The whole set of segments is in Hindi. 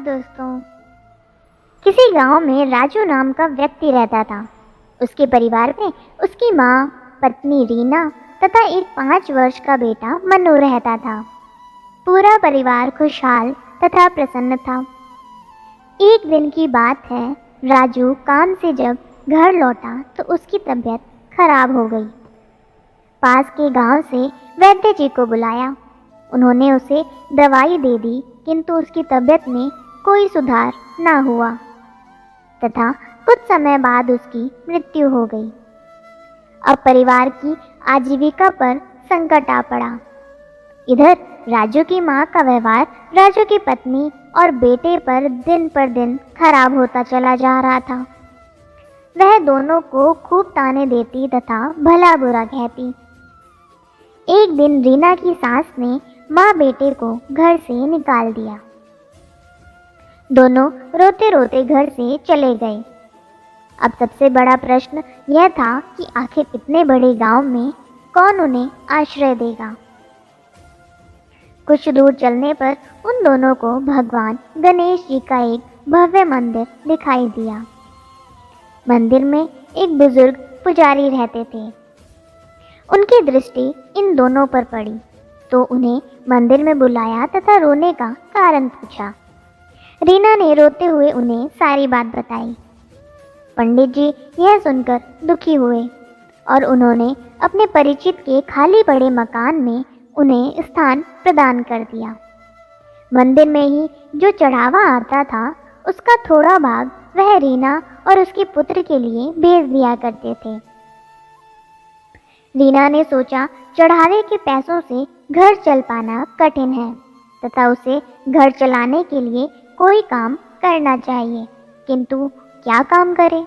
दोस्तों, किसी गांव में राजू नाम का व्यक्ति रहता था। उसके परिवार में उसकी माँ, पत्नी रीना तथा एक 5 वर्ष का बेटा मनु रहता था। पूरा परिवार खुशहाल तथा प्रसन्न था। एक दिन की बात है, राजू काम से जब घर लौटा तो उसकी तबीयत खराब हो गई। पास के गांव से वैद्य जी को बुलाया। उन्होंने उसे दवाई दे दी, किंतु उसकी तबीयत में कोई सुधार न हुआ तथा कुछ समय बाद उसकी मृत्यु हो गई। अब परिवार की आजीविका पर संकट आ पड़ा। इधर राजू की मां का व्यवहार राजू की पत्नी और बेटे पर दिन खराब होता चला जा रहा था। वह दोनों को खूब ताने देती तथा भला बुरा कहती। एक दिन रीना की सास ने माँ बेटे को घर से निकाल दिया। दोनों रोते रोते घर से चले गए। अब सबसे बड़ा प्रश्न यह था कि आखिर इतने बड़े गांव में कौन उन्हें आश्रय देगा। कुछ दूर चलने पर उन दोनों को भगवान गणेश जी का एक भव्य मंदिर दिखाई दिया। मंदिर में एक बुजुर्ग पुजारी रहते थे। उनकी दृष्टि इन दोनों पर पड़ी तो उन्हें मंदिर में बुलाया तथा रोने का कारण पूछा। रीना ने रोते हुए उन्हें सारी बात बताई। पंडित जी यह सुनकर दुखी हुए और उन्होंने अपने परिचित के खाली पड़े मकान में उन्हें स्थान प्रदान कर दिया। मंदिर में ही जो चढ़ावा आता था उसका थोड़ा भाग वह रीना और उसके पुत्र के लिए भेज दिया करते थे। रीना ने सोचा चढ़ावे के पैसों से घर चल पाना कठिन है तथा उसे घर चलाने के लिए कोई काम करना चाहिए, किंतु क्या काम करे।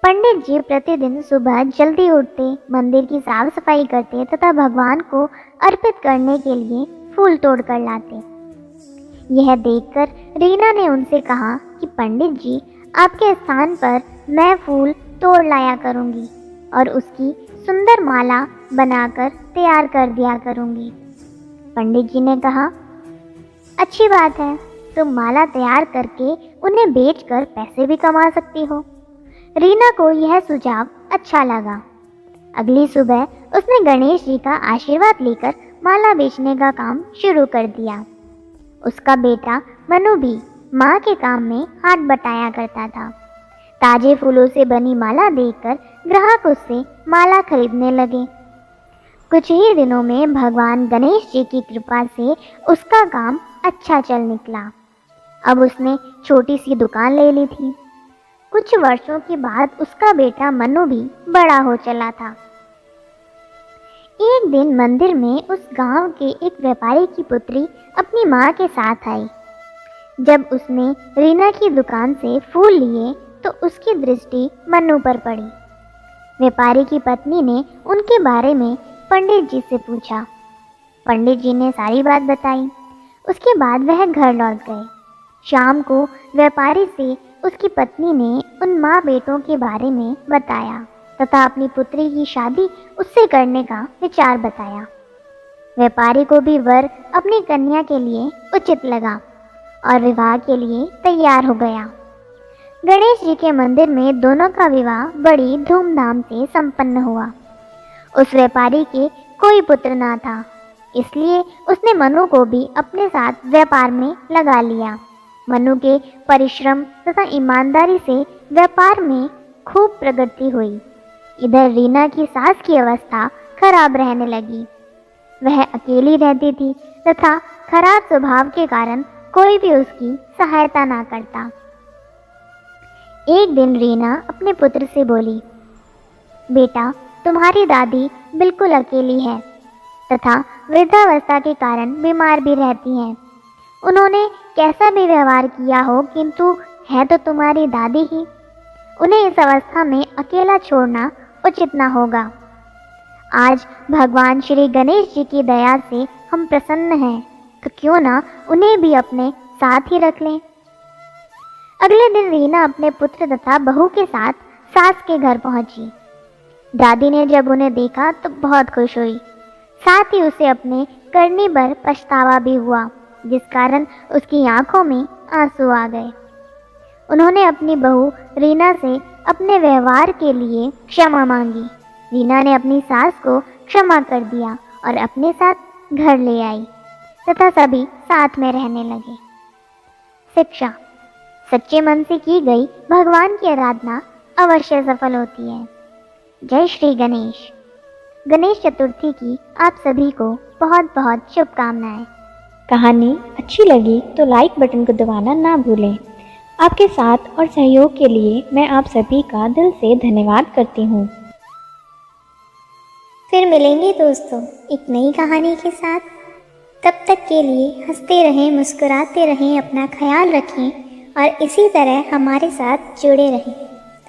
पंडित जी प्रतिदिन सुबह जल्दी उठते, मंदिर की साफ सफाई करते तथा भगवान को अर्पित करने के लिए फूल तोड़ कर लाते। यह देखकर रीना ने उनसे कहा कि पंडित जी, आपके स्थान पर मैं फूल तोड़ लाया करूंगी और उसकी सुंदर माला बनाकर तैयार कर दिया करूंगी। पंडित जी ने कहा, अच्छी बात है, तुम माला तैयार करके उन्हें बेचकर पैसे भी कमा सकती हो। रीना को यह सुझाव अच्छा लगा। अगली सुबह उसने गणेश जी का आशीर्वाद लेकर माला बेचने का काम शुरू कर दिया। उसका बेटा मनु भी माँ के काम में हाथ बटाया करता था। ताजे फूलों से बनी माला देखकर ग्राहक उससे माला खरीदने लगे। कुछ ही दिनों में भगवान गणेश जी की कृपा से उसका काम अच्छा चल निकला। अब उसने छोटी सी दुकान ले ली थी। कुछ वर्षों के बाद उसका बेटा मनु भी बड़ा हो चला था। एक दिन मंदिर में उस गांव के एक व्यापारी की पुत्री अपनी माँ के साथ आई। जब उसने रीना की दुकान से फूल लिए तो उसकी दृष्टि मनु पर पड़ी। व्यापारी की पत्नी ने उनके बारे में पंडित जी से पूछा। पंडित जी ने सारी बात बताई। उसके बाद वह घर लौट गए। शाम को व्यापारी से उसकी पत्नी ने उन माँ बेटों के बारे में बताया तथा अपनी पुत्री की शादी उससे करने का विचार बताया। व्यापारी को भी वर अपनी कन्या के लिए उचित लगा और विवाह के लिए तैयार हो गया। गणेश जी के मंदिर में दोनों का विवाह बड़ी धूमधाम से संपन्न हुआ। उस व्यापारी के कोई पुत्र ना था, इसलिए उसने मनु को भी अपने साथ व्यापार में लगा लिया। मनु के परिश्रम तथा ईमानदारी से व्यापार में खूब प्रगति हुई। इधर रीना की सास की अवस्था खराब रहने लगी। वह अकेली रहती थी तथा खराब स्वभाव के कारण कोई भी उसकी सहायता ना करता। एक दिन रीना अपने पुत्र से बोली, बेटा, तुम्हारी दादी बिल्कुल अकेली है तथा वृद्धावस्था के कारण बीमार भी रहती हैं। उन्होंने कैसा भी व्यवहार किया हो, किंतु है तो तुम्हारी दादी ही। उन्हें इस अवस्था में अकेला छोड़ना उचित ना होगा। आज भगवान श्री गणेश जी की दया से हम प्रसन्न हैं, तो क्यों ना उन्हें भी अपने साथ ही रख लें। अगले दिन रीना अपने पुत्र तथा बहू के साथ सास के घर पहुंची। दादी ने जब उन्हें देखा तो बहुत खुश हुई। साथ ही उसे अपने करनी पर पछतावा भी हुआ, जिस कारण उसकी आंखों में आंसू आ गए। उन्होंने अपनी बहू रीना से अपने व्यवहार के लिए क्षमा मांगी। रीना ने अपनी सास को क्षमा कर दिया और अपने साथ घर ले आई तथा सभी साथ में रहने लगे। शिक्षा: सच्चे मन से की गई भगवान की आराधना अवश्य सफल होती है। जय श्री गणेश। गणेश चतुर्थी की आप सभी को बहुत बहुत शुभकामनाएं। कहानी अच्छी लगी तो लाइक बटन को दबाना ना भूलें। आपके साथ और सहयोग के लिए मैं आप सभी का दिल से धन्यवाद करती हूँ। फिर मिलेंगे दोस्तों एक नई कहानी के साथ। तब तक के लिए हंसते रहें, मुस्कुराते रहें, अपना ख्याल रखें और इसी तरह हमारे साथ जुड़े रहें।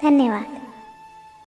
धन्यवाद।